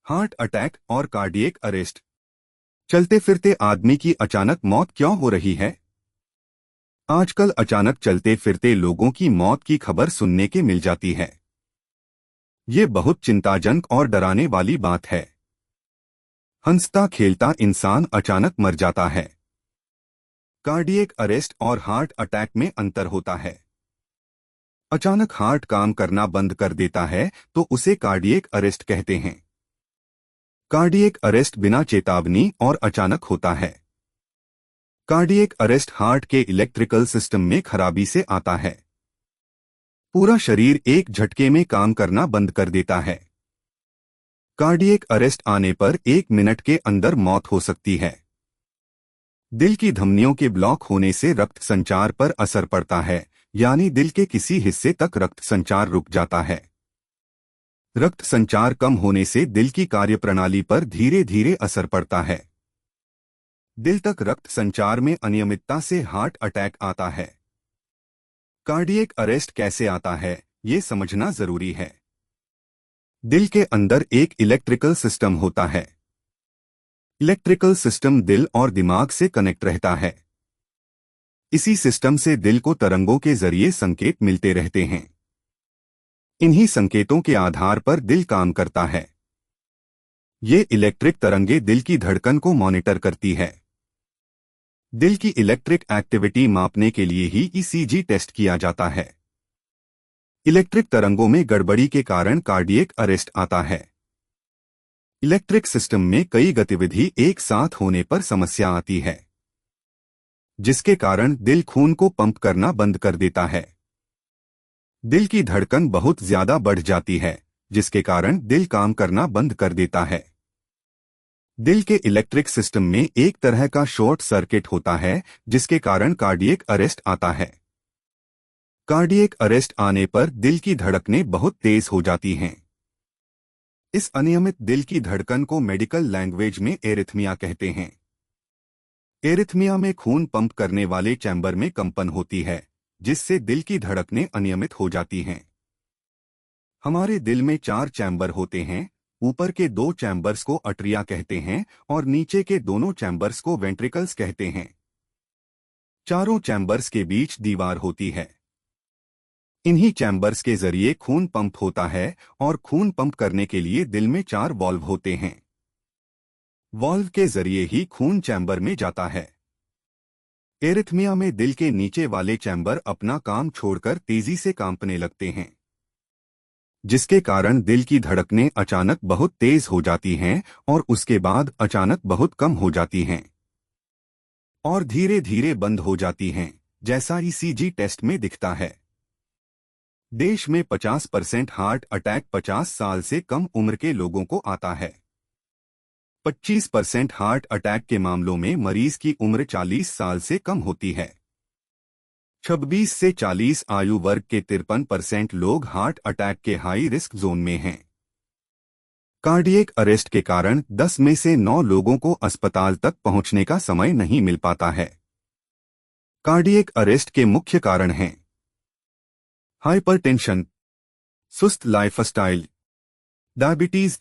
Heart attack और cardiac arrest. चलते फिरते आदमी की अचानक मौत क्यों हो रही है? आजकल अचानक चलते फिरते लोगों की मौत की खबर सुनने के मिल जाती है। ये बहुत चिंताजनक और डराने वाली बात है। हंसता खेलता इंसान अचानक मर जाता है। कार्डियक अरेस्ट और हार्ट अटैक में अंतर होता है। अचानक हार्ट काम करना बंद कर देता है तो उसे कार्डियक अरेस्ट कहते हैं। कार्डियक अरेस्ट बिना चेतावनी और अचानक होता है। कार्डियक अरेस्ट हार्ट के इलेक्ट्रिकल सिस्टम में खराबी से आता है। पूरा शरीर एक झटके में काम करना बंद कर देता है। कार्डियक अरेस्ट आने पर 1 मिनट के अंदर मौत हो सकती है। दिल की धमनियों के ब्लॉक होने से रक्त संचार पर असर पड़ता है, यानी दिल के किसी हिस्से तक रक्त संचार रुक जाता है। रक्त संचार कम होने से दिल की कार्यप्रणाली पर धीरे धीरे असर पड़ता है। दिल तक रक्त संचार में अनियमितता से हार्ट अटैक आता है। कार्डियक अरेस्ट कैसे आता है, ये समझना जरूरी है। दिल के अंदर एक इलेक्ट्रिकल सिस्टम होता है। इलेक्ट्रिकल सिस्टम दिल और दिमाग से कनेक्ट रहता है। इसी सिस्टम से दिल को तरंगों के जरिए संकेत मिलते रहते हैं। इन्हीं संकेतों के आधार पर दिल काम करता है। ये इलेक्ट्रिक तरंगे दिल की धड़कन को मॉनिटर करती है। दिल की इलेक्ट्रिक एक्टिविटी मापने के लिए ही ईसीजी टेस्ट किया जाता है। इलेक्ट्रिक तरंगों में गड़बड़ी के कारण कार्डियक अरेस्ट आता है। इलेक्ट्रिक सिस्टम में कई गतिविधि एक साथ होने पर समस्या आती है, जिसके कारण दिल खून को पंप करना बंद कर देता है। दिल की धड़कन बहुत ज्यादा बढ़ जाती है, जिसके कारण दिल काम करना बंद कर देता है। दिल के इलेक्ट्रिक सिस्टम में एक तरह का शॉर्ट सर्किट होता है, जिसके कारण कार्डियक अरेस्ट आता है। कार्डियक अरेस्ट आने पर दिल की धड़कनें बहुत तेज हो जाती हैं। इस अनियमित दिल की धड़कन को मेडिकल लैंग्वेज में एरिथमिया कहते हैं। एरिथमिया में खून पंप करने वाले चैम्बर में कंपन होती है, जिससे दिल की धड़कनें अनियमित हो जाती हैं। हमारे दिल में 4 चैम्बर होते हैं। ऊपर के 2 चैम्बर्स को अट्रिया कहते हैं और नीचे के दोनों चैम्बर्स को वेंट्रिकल्स कहते हैं। चारों चैम्बर्स के बीच दीवार होती है। इन्हीं चैम्बर्स के जरिए खून पंप होता है और खून पंप करने के लिए दिल में 4 वॉल्व होते हैं। वॉल्व के जरिए ही खून चैम्बर में जाता है। एरिथमिया में दिल के नीचे वाले चैम्बर अपना काम छोड़कर तेजी से कांपने लगते हैं, जिसके कारण दिल की धड़कनें अचानक बहुत तेज हो जाती हैं और उसके बाद अचानक बहुत कम हो जाती हैं और धीरे धीरे बंद हो जाती हैं, जैसा ईसीजी टेस्ट में दिखता है। देश में 50% हार्ट अटैक 50 साल से कम उम्र के लोगों को आता है। 25% हार्ट अटैक के मामलों में मरीज की उम्र 40 साल से कम होती है। 26 से 40 आयु वर्ग के 53% लोग हार्ट अटैक के हाई रिस्क जोन में हैं। कार्डियक अरेस्ट के कारण 10 में से 9 लोगों को अस्पताल तक पहुंचने का समय नहीं मिल पाता है। कार्डियक अरेस्ट के मुख्य कारण हैं हाइपरटेंशन, सुस्त लाइफस्टाइल, डायबिटीज,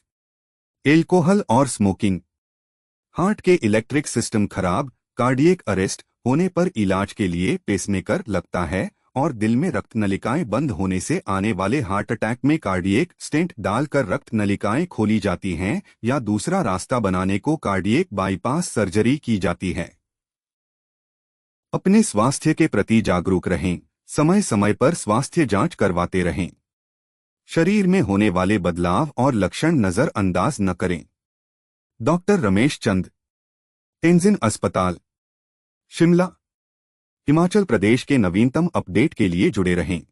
एल्कोहल और स्मोकिंग। हार्ट के इलेक्ट्रिक सिस्टम खराब। कार्डियक अरेस्ट होने पर इलाज के लिए पेसमेकर लगता है और दिल में रक्त नलिकाएं बंद होने से आने वाले हार्ट अटैक में कार्डियक स्टेंट डालकर रक्त नलिकाएं खोली जाती हैं या दूसरा रास्ता बनाने को कार्डियक बाईपास सर्जरी की जाती है। अपने स्वास्थ्य के प्रति जागरूक रहें। समय समय पर स्वास्थ्य जांच करवाते रहें। शरीर में होने वाले बदलाव और लक्षण नजरअंदाज न करें। डॉक्टर रमेश चंद, तेंजिन अस्पताल, शिमला, हिमाचल प्रदेश के नवीनतम अपडेट के लिए जुड़े रहें।